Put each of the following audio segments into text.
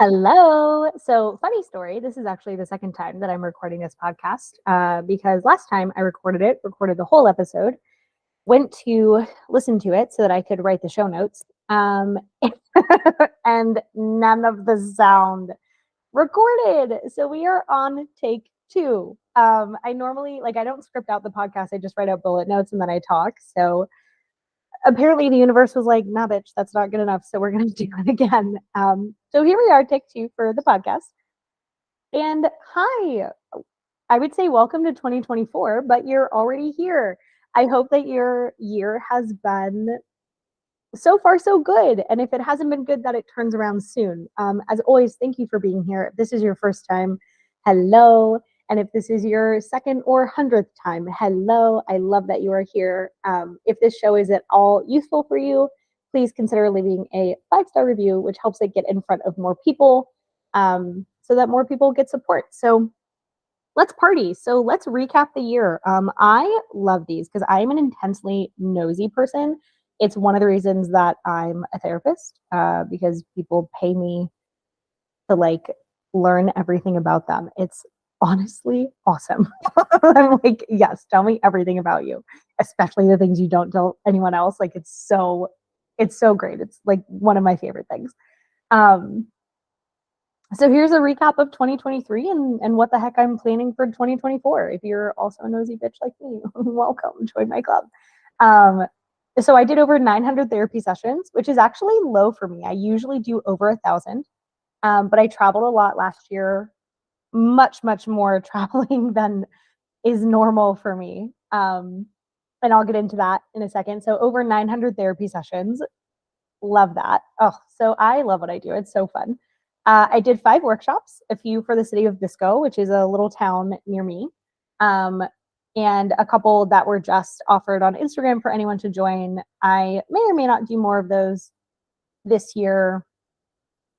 Hello. So, funny story. This is actually the second time that I'm recording this podcast because last time I recorded the whole episode, went to listen to it so that I could write the show notes, and none of the sound recorded. So, we are on take two. I normally, I don't script out the podcast, I just write out bullet notes and then I talk. So, apparently the universe was like, nah, bitch, that's not good enough. So we're going to do it again. So here we are, take two for the podcast. And hi, I would say welcome to 2024, but you're already here. I hope that your year has been so far so good. And if it hasn't been good, that it turns around soon. As always, thank you for being here. If this is your first time, hello. And if this is your second or 100th time, hello. I love that you are here. If this show is at all useful for you, please consider leaving a 5-star review, which helps it get in front of more people, so that more people get support. So let's party. So let's recap the year. I love these because I'm an intensely nosy person. It's one of the reasons that I'm a therapist, because people pay me to learn everything about them. It's honestly awesome. I'm like, yes, tell me everything about you, especially the things you don't tell anyone else. It's so great. It's like one of my favorite things. Um, so here's a recap of 2023 and what the heck I'm planning for 2024. If you're also a nosy bitch like me, welcome, join my club. Um, so I did over 900 therapy sessions, which is actually low for me. I usually do over 1,000, but I traveled a lot last year, much, much more traveling than is normal for me. And I'll get into that in a second. So over 900 therapy sessions. Love that. Oh, so I love what I do. It's so fun. I did 5 workshops, a few for the city of Bisco, which is a little town near me, and a couple that were just offered on Instagram for anyone to join. I may or may not do more of those this year.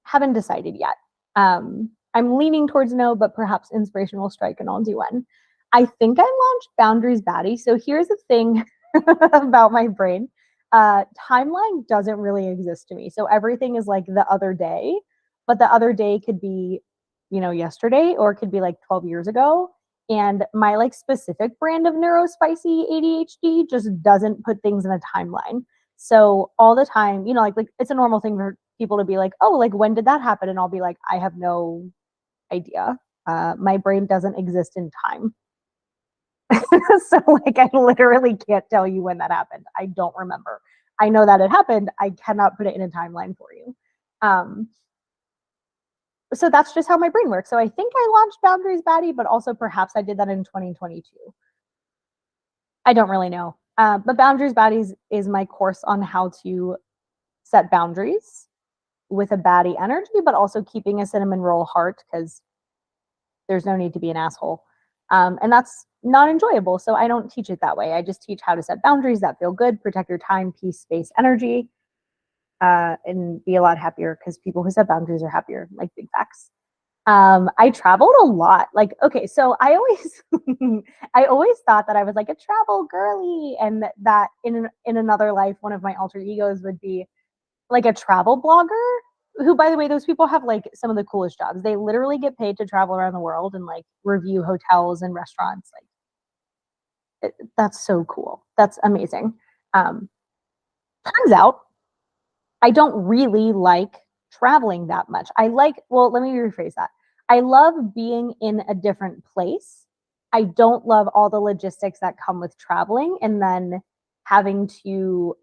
Haven't decided yet. I'm leaning towards no, but perhaps inspiration will strike and I'll do one. I think I launched Boundaries Baddie. So here's the thing about my brain. Timeline doesn't really exist to me. So everything is like the other day, but the other day could be, yesterday, or it could be like 12 years ago. And my specific brand of neurospicy ADHD just doesn't put things in a timeline. So all the time, like it's a normal thing for people to be like, oh, like when did that happen? And I'll be like, I have no idea. My brain doesn't exist in time. So I literally can't tell you when that happened. I don't remember. I know that it happened. I cannot put it in a timeline for you. So that's just how my brain works. So I think I launched Boundaries Baddie, but also perhaps I did that in 2022. I don't really know. But Boundaries Baddies is my course on how to set boundaries with a baddie energy, but also keeping a cinnamon roll heart, because there's no need to be an asshole. And that's not enjoyable. So I don't teach it that way. I just teach how to set boundaries that feel good, protect your time, peace, space, energy, and be a lot happier, because people who set boundaries are happier, like big facts. I traveled a lot. Okay, so I always I always thought that I was like a travel girly, and that in another life, one of my alter egos would be like a travel blogger, who, by the way, those people have some of the coolest jobs. They literally get paid to travel around the world and review hotels and restaurants. That's so cool. That's amazing. Turns out I don't really like traveling that much. Well, let me rephrase that. I love being in a different place. I don't love all the logistics that come with traveling and then having to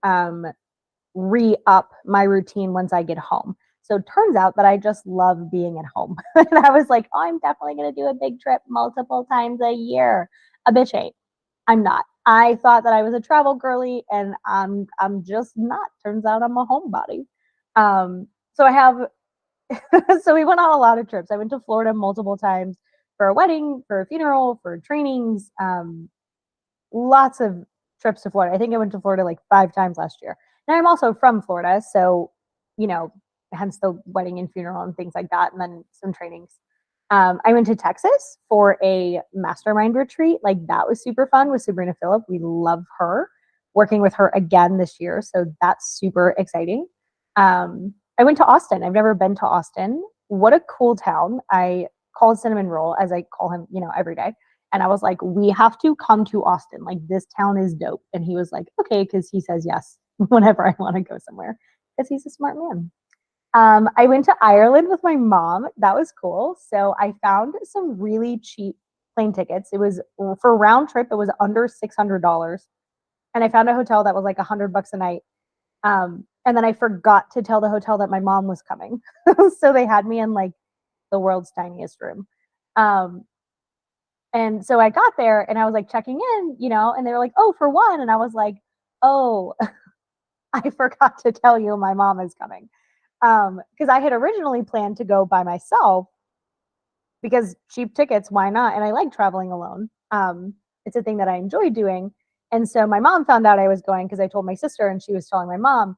re-up my routine once I get home. So it turns out that I just love being at home. And I was like, oh, I'm definitely going to do a big trip multiple times a year. A bitch ain't. I'm not. I thought that I was a travel girly, and I'm just not. Turns out I'm a homebody. So I have so we went on a lot of trips. I went to Florida multiple times for a wedding, for a funeral, for trainings. Lots of trips to Florida. I think I went to Florida 5 times last year. And I'm also from Florida, so hence the wedding and funeral and things like that, and then some trainings. I went to Texas for a mastermind retreat. That was super fun with Sabrina Phillip. We love her. Working with her again this year, so that's super exciting. I went to Austin. I've never been to Austin. what a cool town. I called Cinnamon Roll, as I call him, every day. And I was like, we have to come to Austin. Like, this town is dope. And he was like, okay, because he says yes whenever I want to go somewhere, because he's a smart man. I went to Ireland with my mom. That was cool. So I found some really cheap plane tickets. It was for round trip, it was under $600. And I found a hotel that was like $100 a night. And then I forgot to tell the hotel that my mom was coming. So they had me in like the world's tiniest room. And so I got there and I was like checking in, and they were like, oh, for one. And I was like, oh, I forgot to tell you my mom is coming. Because I had originally planned to go by myself because cheap tickets, why not? And I like traveling alone. It's a thing that I enjoy doing. And so my mom found out I was going because I told my sister and she was telling my mom.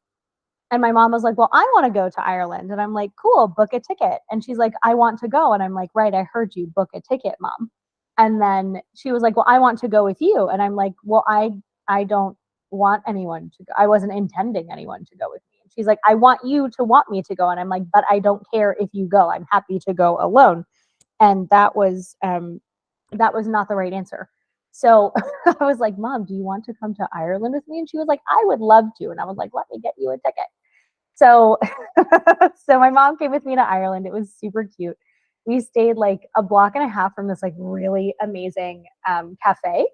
And my mom was like, well, I want to go to Ireland. And I'm like, cool, book a ticket. And she's like, I want to go. And I'm like, right, I heard you, book a ticket, mom. And then she was like, well, I want to go with you. And I'm like, well, I don't want anyone to go. I wasn't intending anyone to go with me. And she's like, I want you to want me to go. And I'm like, but I don't care if you go. I'm happy to go alone. And that was not the right answer. So I was like, Mom, do you want to come to Ireland with me? And she was like, I would love to. And I was like, let me get you a ticket. So, so my mom came with me to Ireland. It was super cute. We stayed like a block and a half from this like really amazing cafe,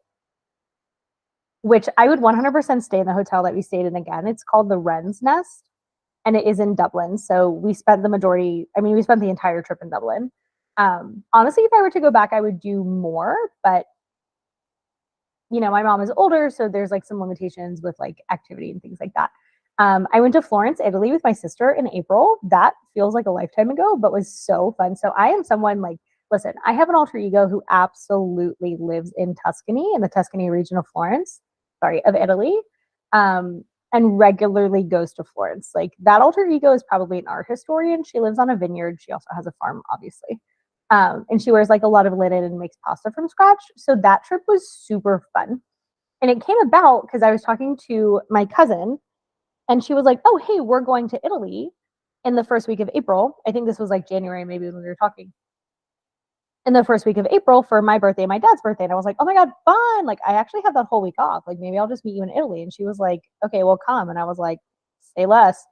which I would 100% stay in the hotel that we stayed in again. It's called the Wren's Nest, and it is in Dublin. So we spent we spent the entire trip in Dublin. Honestly, if I were to go back, I would do more, but my mom is older, so there's like some limitations with like activity and things like that. I went to Florence, Italy with my sister in April. That feels like a lifetime ago, but was so fun. So I am someone like, listen, I have an alter ego who absolutely lives in Tuscany, in the Tuscany region of Italy, and regularly goes to Florence. Like, that alter ego is probably an art historian. She lives on a vineyard. She also has a farm, obviously. And she wears like a lot of linen and makes pasta from scratch. So that trip was super fun. And it came about because I was talking to my cousin and she was like, oh, hey, we're going to Italy in the first week of April. I think this was like January, maybe, when we were talking. In the first week of April for my birthday and my dad's birthday. And I was like, oh my God, fun. Like, I actually have that whole week off. Like, maybe I'll just meet you in Italy. And she was like, okay, well, come. And I was like, say less.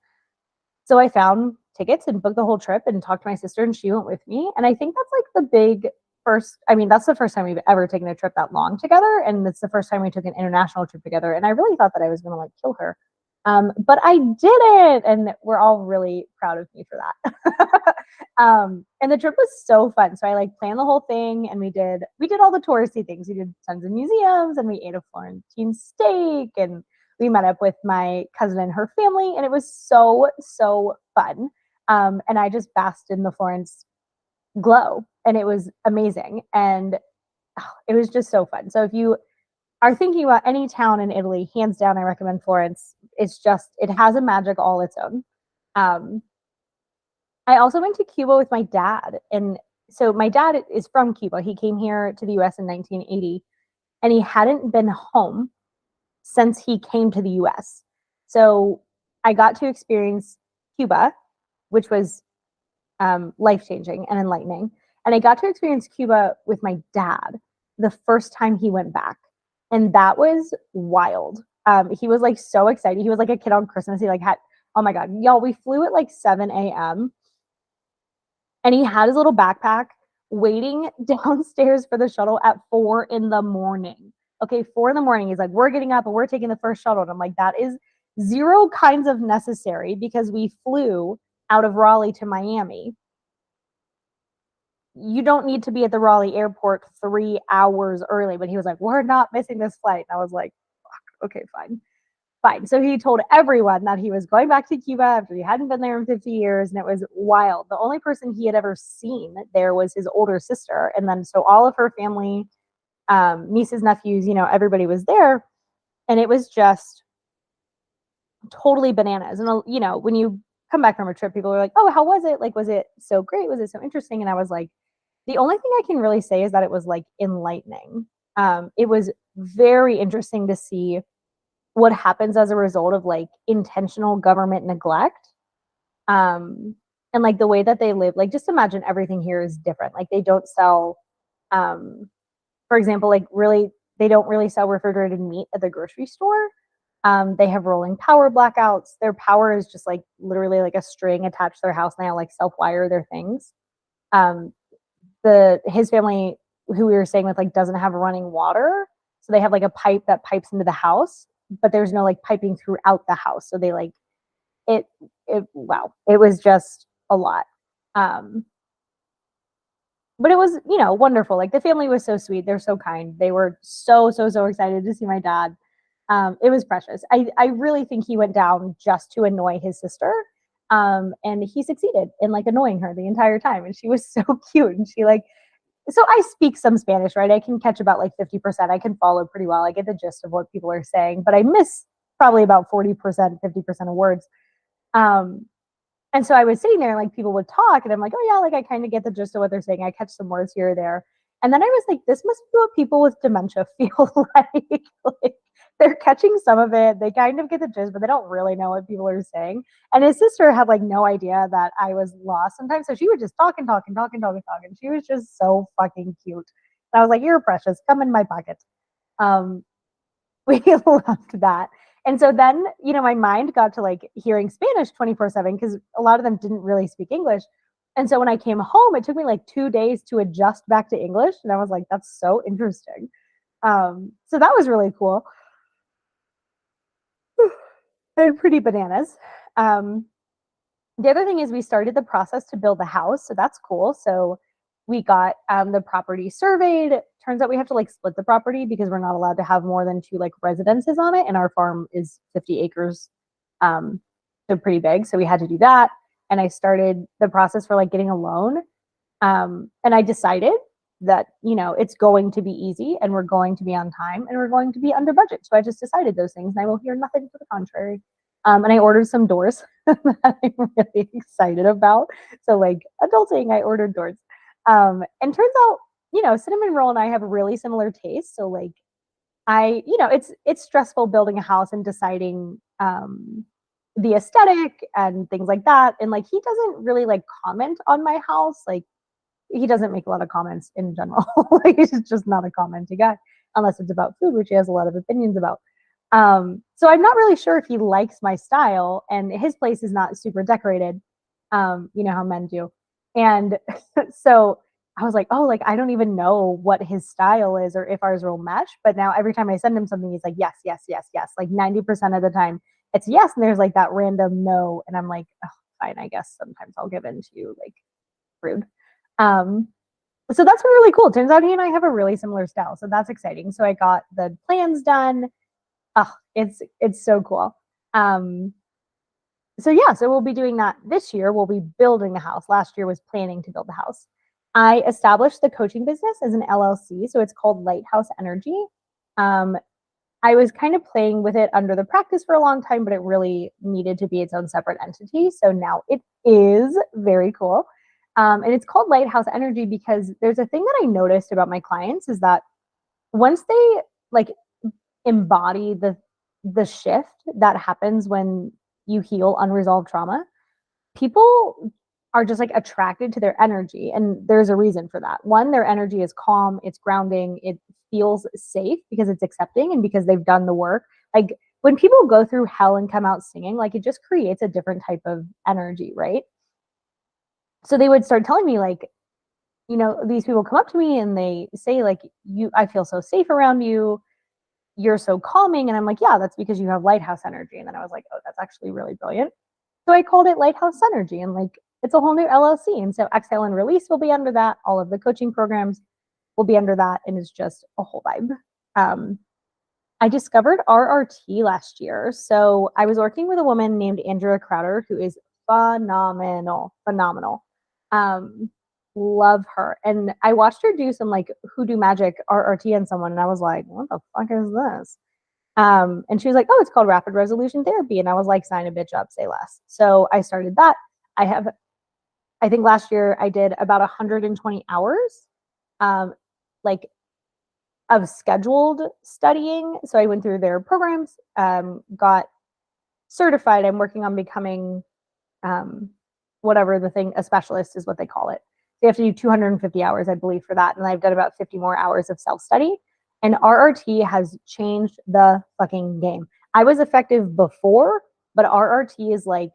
So I found tickets and booked the whole trip and talked to my sister and she went with me. And I think that's like that's the first time we've ever taken a trip that long together. And it's the first time we took an international trip together. And I really thought that I was going to like kill her. But I didn't. And we're all really proud of me for that. And the trip was so fun. So I like planned the whole thing and we did all the touristy things. We did tons of museums and we ate a Florentine steak and we met up with my cousin and her family and it was so, so fun. And I just basked in the Florence glow and it was amazing. And it was just so fun. So if you are thinking about any town in Italy, hands down, I recommend Florence. It has a magic all its own. I also went to Cuba with my dad. And so my dad is from Cuba. He came here to the US in 1980 and he hadn't been home since he came to the US. So I got to experience Cuba, which was life-changing and enlightening. And I got to experience Cuba with my dad the first time he went back. And that was wild. He was like so excited. He was like a kid on Christmas. He like had, oh my God, y'all, we flew at like 7 a.m. And he had his little backpack waiting downstairs for the shuttle at 4 a.m. Okay, 4 a.m. He's like, we're getting up and we're taking the first shuttle. And I'm like, that is zero kinds of necessary because we flew out of Raleigh to Miami. You don't need to be at the Raleigh airport 3 hours early. But he was like, we're not missing this flight. And I was like, okay, fine. So he told everyone that he was going back to Cuba after he hadn't been there in 50 years. And it was wild. The only person he had ever seen there was his older sister. And then so all of her family, nieces, nephews, everybody was there. And it was just totally bananas. And, when you come back from a trip, people are like, oh, how was it? Like, was it so great? Was it so interesting? And I was like, the only thing I can really say is that it was like enlightening. It was very interesting to see what happens as a result of like intentional government neglect. and like the way that they live, like just imagine everything here is different. Like they don't sell, um, for example, like really, they don't really sell refrigerated meat at the grocery store. They have rolling power blackouts. Their power is just like literally like a string attached to their house, and they like self wire their things. Um, his family, who we were staying with, like doesn't have running water, so they have like a pipe that pipes into the house, but there's no like piping throughout the house. So they like it. Wow, it was just a lot. Um, but it was, wonderful. Like the family was so sweet. They're so kind. They were so excited to see my dad. It was precious. I really think he went down just to annoy his sister. And he succeeded in like annoying her the entire time. And she was so cute. And she like, so I speak some Spanish, right? I can catch about like 50%. I can follow pretty well. I get the gist of what people are saying, but I miss probably about 40%, 50% of words. Um, and so I was sitting there, and like people would talk, and I'm like, oh yeah, like I kind of get the gist of what they're saying. I catch some words here or there. And then I was like, this must be what people with dementia feel like. Like they're catching some of it. They kind of get the gist, but they don't really know what people are saying. And his sister had like no idea that I was lost sometimes. So she would just talk and talk and talk and talk and talk. And she was just so fucking cute. And I was like, you're precious. Come in my pocket. Um, we loved that. And so then, my mind got to like hearing Spanish 24/7 because a lot of them didn't really speak English. And so when I came home, it took me like 2 days to adjust back to English. And I was like, that's so interesting. So that was really cool and pretty bananas. Um, the other thing is we started the process to build the house. So that's cool. So we got the property surveyed. Turns out we have to like split the property because we're not allowed to have more than two like residences on it. And our farm is 50 acres. So pretty big. So we had to do that. And I started the process for like getting a loan. And I decided that, it's going to be easy and we're going to be on time and we're going to be under budget. So I just decided those things and I will hear nothing to the contrary. And I ordered some doors that I'm really excited about. So like adulting, I ordered doors. And turns out, cinnamon roll and I have really similar tastes. So like it's stressful building a house and deciding the aesthetic and things like that. And like he doesn't really like comment on my house. Like he doesn't make a lot of comments in general. Like he's just not a commenting guy unless it's about food, which he has a lot of opinions about. So I'm not really sure if he likes my style, and his place is not super decorated. You know how men do. And so I was like, oh, like I don't even know what his style is or if ours will mesh. But now every time I send him something, he's like, yes, yes, yes, yes. Like 90% of the time it's yes. And there's like that random no. And I'm like, oh, fine, I guess sometimes I'll give in to you, like rude. Um, so that's been really cool. Turns out he and I have a really similar style. So that's exciting. So I got the plans done. Oh, it's so cool. Um, so yeah, so we'll be doing that this year. We'll be building the house. Last year was planning to build the house. I established the coaching business as an LLC, so it's called Lighthouse Energy. Um, I was kind of playing with it under the practice for a long time, but it really needed to be its own separate entity. So now it is very cool. And it's called Lighthouse Energy because there's a thing that I noticed about my clients is that once they like embody the shift that happens when you heal unresolved trauma, people are just like attracted to their energy. And there's a reason for that. One, their energy is calm, it's grounding, it feels safe because it's accepting and because they've done the work. Like when people go through hell and come out singing, like it just creates a different type of energy, right? So they would start telling me like, these people come up to me and they say like, I feel so safe around you, you're so calming. And I'm like, yeah, that's because you have lighthouse energy. And then I was like, oh, that's actually really brilliant. So I called it Lighthouse Energy, and like it's a whole new LLC. And so Exhale and Release will be under that. All of the coaching programs will be under that, and it's just a whole vibe. I discovered RRT last year. So I was working with a woman named Andrea Crowder, who is phenomenal, phenomenal. Love her. And I watched her do some like hoodoo magic RRT on someone, and I was like, what the fuck is this? And she was like, oh, it's called rapid resolution therapy. And I was like, sign a bitch up, say less. So I started that. I think last year I did about 120 hours, like of scheduled studying. So I went through their programs, got certified. I'm working on becoming whatever the thing, a specialist is what they call it. So you have to do 250 hours, I believe, for that. And I've done about 50 more hours of self-study. And RRT has changed the fucking game. I was effective before, but RRT is like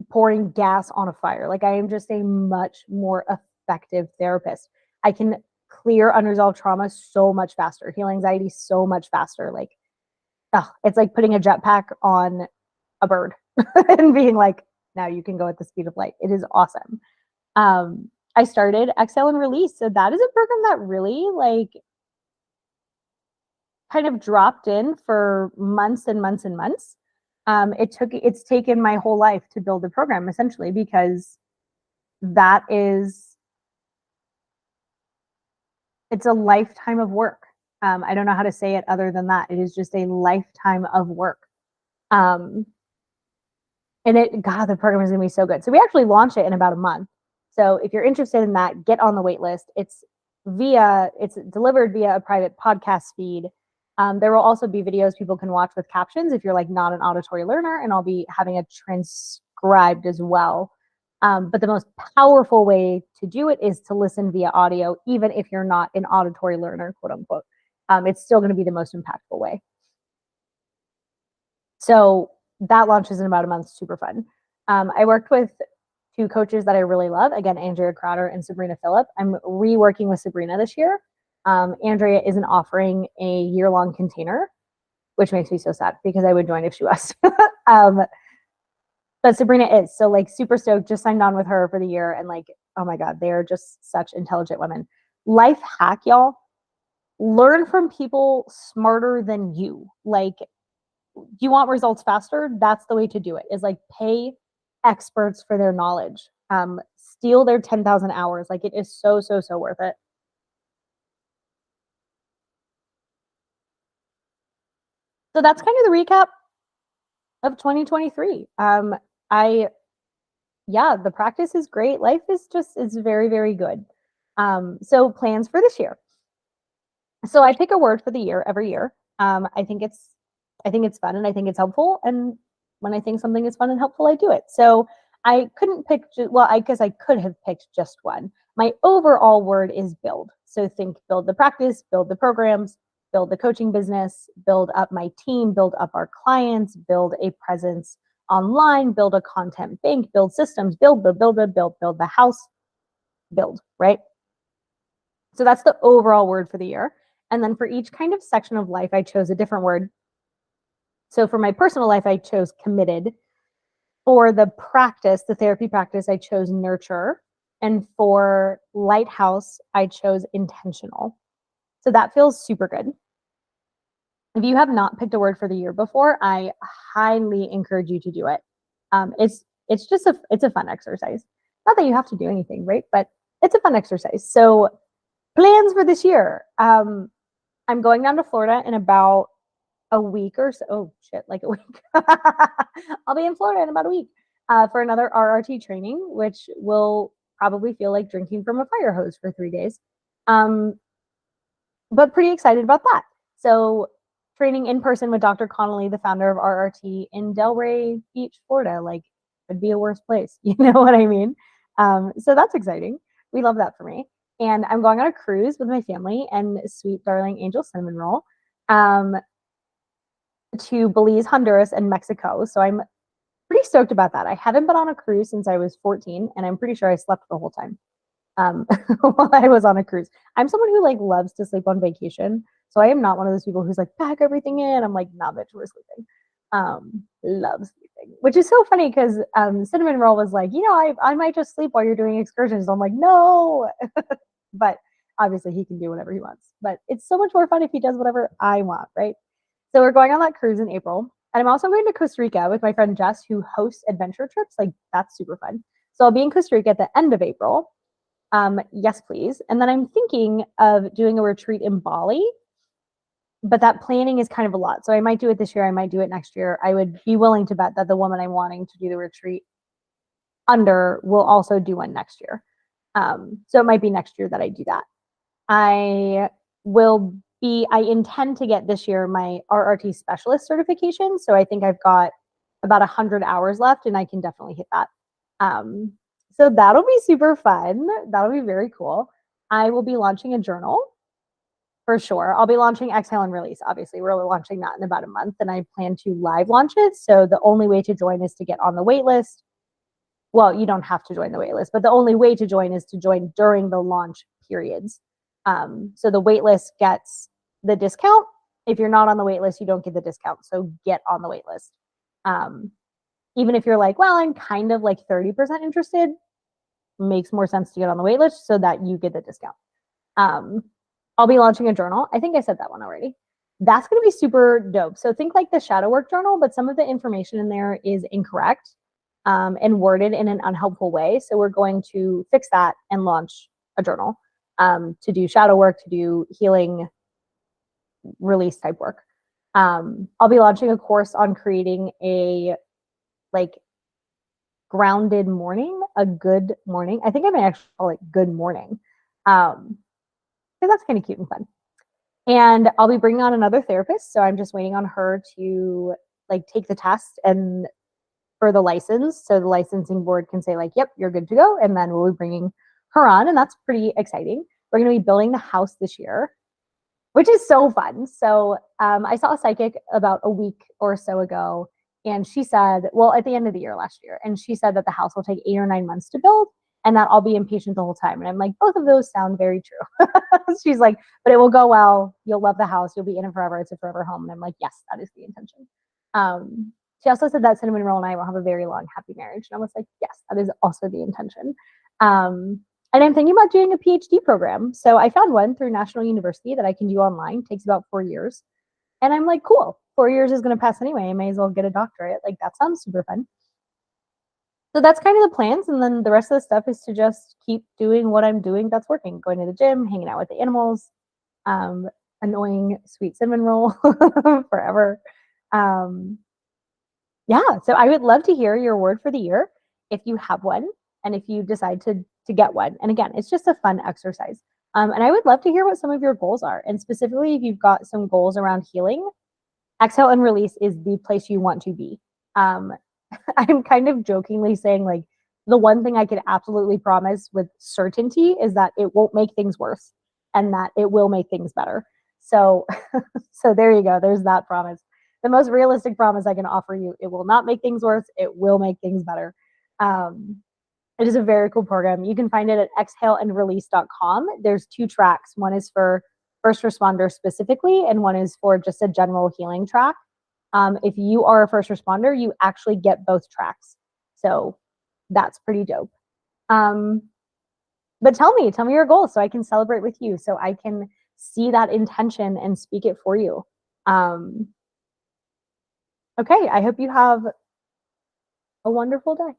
pouring gas on a fire. Like I am just a much more effective therapist. I can clear unresolved trauma so much faster, heal anxiety so much faster. Like, it's like putting a jetpack on a bird and being like, now you can go at the speed of light. It is awesome. I started Exhale and Release. So that is a program that really like kind of dropped in for months and months and months. It's taken my whole life to build a program essentially, because it's a lifetime of work. I don't know how to say it other than that. It is just a lifetime of work. And the program is going to be so good. So we actually launch it in about a month. So if you're interested in that, get on the wait list. It's delivered via a private podcast feed. There will also be videos people can watch with captions if you're like not an auditory learner, and I'll be having it transcribed as well. But the most powerful way to do it is to listen via audio, even if you're not an auditory learner, quote unquote. It's still going to be the most impactful way. So that launches in about a month. Super fun. I worked with two coaches that I really love. Again, Andrea Crowder and Sabrina Phillip. I'm reworking with Sabrina this year. Andrea isn't offering a year-long container, which makes me so sad because I would join if she was. But Sabrina is. So like super stoked, just signed on with her for the year. And like, oh my God, they are just such intelligent women. Life hack, y'all. Learn from people smarter than you. Like, you want results faster? That's the way to do it, is like pay experts for their knowledge. Steal their 10,000 hours. Like it is so, so, so worth it. So that's kind of the recap of 2023. The practice is great. Life is very, very good. So plans for this year. So I pick a word for the year every year. I think it's fun and I think it's helpful. And when I think something is fun and helpful, I do it. So I couldn't pick, I guess I could have picked just one. My overall word is build. So think build the practice, build the programs, build the coaching business, build up my team, build up our clients, build a presence online, build a content bank, build systems, build the house, build, right? So that's the overall word for the year. And then for each kind of section of life, I chose a different word. So for my personal life, I chose committed. For the practice, the therapy practice, I chose nurture. And for Lighthouse, I chose intentional. So that feels super good. If you have not picked a word for the year before, I highly encourage you to do it. It's a fun exercise. Not that you have to do anything, right? But it's a fun exercise. So plans for this year. I'm going down to Florida in about a week or so. Oh shit, like a week. I'll be in Florida in about a week for another RRT training, which will probably feel like drinking from a fire hose for 3 days. But pretty excited about that. So training in person with Dr. Connolly, the founder of RRT in Delray Beach, Florida. Like, it'd be a worse place. You know what I mean? So that's exciting. We love that for me. And I'm going on a cruise with my family and sweet darling Angel Cinnamon Roll to Belize, Honduras, and Mexico. So I'm pretty stoked about that. I haven't been on a cruise since I was 14, and I'm pretty sure I slept the whole time while I was on a cruise. I'm someone who like loves to sleep on vacation. So I am not one of those people who's like, pack everything in. I'm like, nah, bitch, we're sleeping. Love sleeping, which is so funny because Cinnamon Roll was like, I might just sleep while you're doing excursions. I'm like, no. But obviously he can do whatever he wants. But it's so much more fun if he does whatever I want, right? So we're going on that cruise in April. And I'm also going to Costa Rica with my friend Jess, who hosts adventure trips. Like, that's super fun. So I'll be in Costa Rica at the end of April. Yes, please. And then I'm thinking of doing a retreat in Bali. But that planning is kind of a lot. So I might do it this year. I might do it next year. I would be willing to bet that the woman I'm wanting to do the retreat under will also do one next year. So it might be next year that I do that. I intend to get this year my RRT specialist certification. So I think I've got about 100 hours left and I can definitely hit that. So that'll be super fun. That'll be very cool. I will be launching a journal for sure. I'll be launching Exhale and Release. Obviously, we're launching that in about a month, and I plan to live launch it. So the only way to join is to get on the wait list. Well, you don't have to join the wait list, but the only way to join is to join during the launch periods. So the wait list gets the discount. If you're not on the wait list, you don't get the discount. So get on the wait list. Even if you're like, well, I'm kind of like 30% interested, makes more sense to get on the wait list so that you get the discount. I'll be launching a journal. I think I said that one already. That's going to be super dope. So think like the shadow work journal, but some of the information in there is incorrect and worded in an unhelpful way. So we're going to fix that and launch a journal to do shadow work, to do healing, release type work. I'll be launching a course on creating a like grounded morning, a good morning. I think I may actually call it good morning. Because that's kind of cute and fun. And I'll be bringing on another therapist. So I'm just waiting on her to like take the test and for the license. So the licensing board can say like, yep, you're good to go. And then we'll be bringing her on. And that's pretty exciting. We're going to be building the house this year, which is so fun. So I saw a psychic about a week or so ago. And she said, well, at the end of the year last year, and she said that the house will take 8 or 9 months to build and that I'll be impatient the whole time. And I'm like, both of those sound very true. She's like, but it will go well. You'll love the house. You'll be in it forever. It's a forever home. And I'm like, yes, that is the intention. She also said that Cinnamon Roll and I will have a very long, happy marriage. And I was like, yes, that is also the intention. And I'm thinking about doing a PhD program. So I found one through National University that I can do online. It takes about 4 years. And I'm like, cool, 4 years is going to pass anyway. I may as well get a doctorate. Like, that sounds super fun. So that's kind of the plans. And then the rest of the stuff is to just keep doing what I'm doing that's working, going to the gym, hanging out with the animals, annoying sweet cinnamon roll forever. Yeah, so I would love to hear your word for the year if you have one and if you decide to get one. And again, it's just a fun exercise. And I would love to hear what some of your goals are. And specifically, if you've got some goals around healing, Exhale and Release is the place you want to be. I'm kind of jokingly saying like the one thing I could absolutely promise with certainty is that it won't make things worse and that it will make things better. So, so there you go. There's that promise. The most realistic promise I can offer you. It will not make things worse. It will make things better. It is a very cool program. You can find it at exhaleandrelease.com. There's 2 tracks. One is for first responders specifically, and one is for just a general healing track. If you are a first responder, you actually get both tracks. So that's pretty dope. But tell me your goals so I can celebrate with you, so I can see that intention and speak it for you. Okay, I hope you have a wonderful day.